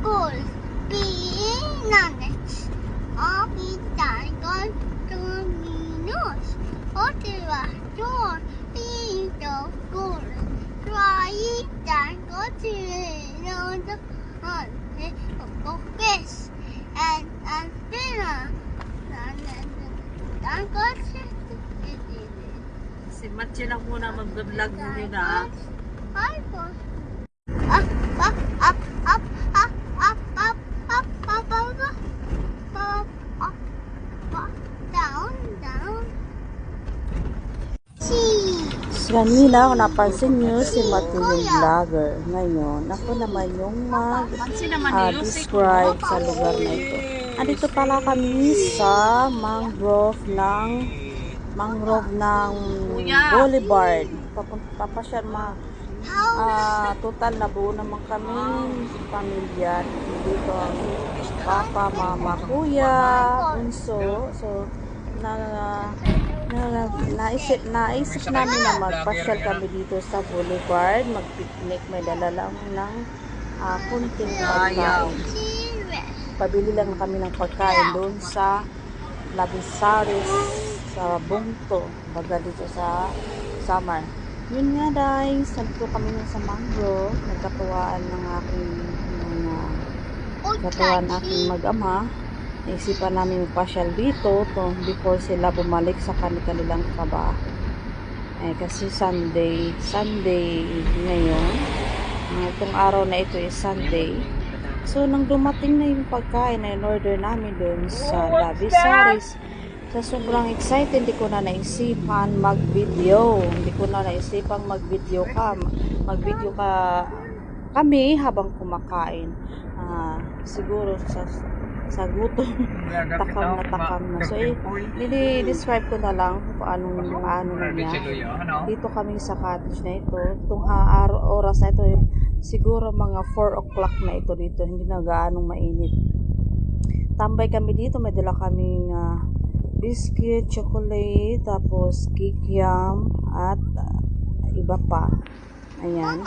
schools, being honest, Opitan Terminus, Motivation, Pinto School, Trying Tango Terminus, Focus, and dinner. Tango Si Matche lang muna mag-vlog nyo na. Kanina, kung napansin nyo, si Matthew yung vlogger. Ngayon, ako naman yung mag-describe sa lugar na ito. Andito pala kami sa mangrove ng Boulevard. Papasyal total na buo naman kami pamilya. Dito ang papa, mama, kuya, bunso. So, naisip namin na magpasyal kami dito sa Boulevard, mag-picnic, may dala lang ng kunting pagkain. Pabili lang kami ng pagkain doon sa Labisaris sa Bungto, baga dito sa Samar. Yun nga dahil, nandito kami sa mangrove, nagkatuwaan ng aking mag-ama. Naisipan namin magpasyal dito before sila bumalik sa kanilang trabaho. Kasi Sunday ngayon. Itong araw na ito is Sunday. So, nang dumating na yung pagkain na in-order namin doon sa Labisaris, sa sobrang excited, hindi ko na naisipan mag-video. Mag-video kami habang kumakain. Siguro sa gutom, takam na. So, describe ko na lang kung ano na niya. Dito kami sa cottage na ito. Itong oras na ito, siguro mga 4 o'clock na ito dito. Hindi na gaanong mainit. Tambay kami dito. May dala kaming biscuit, chocolate, tapos kikiam, at iba pa. Ayan.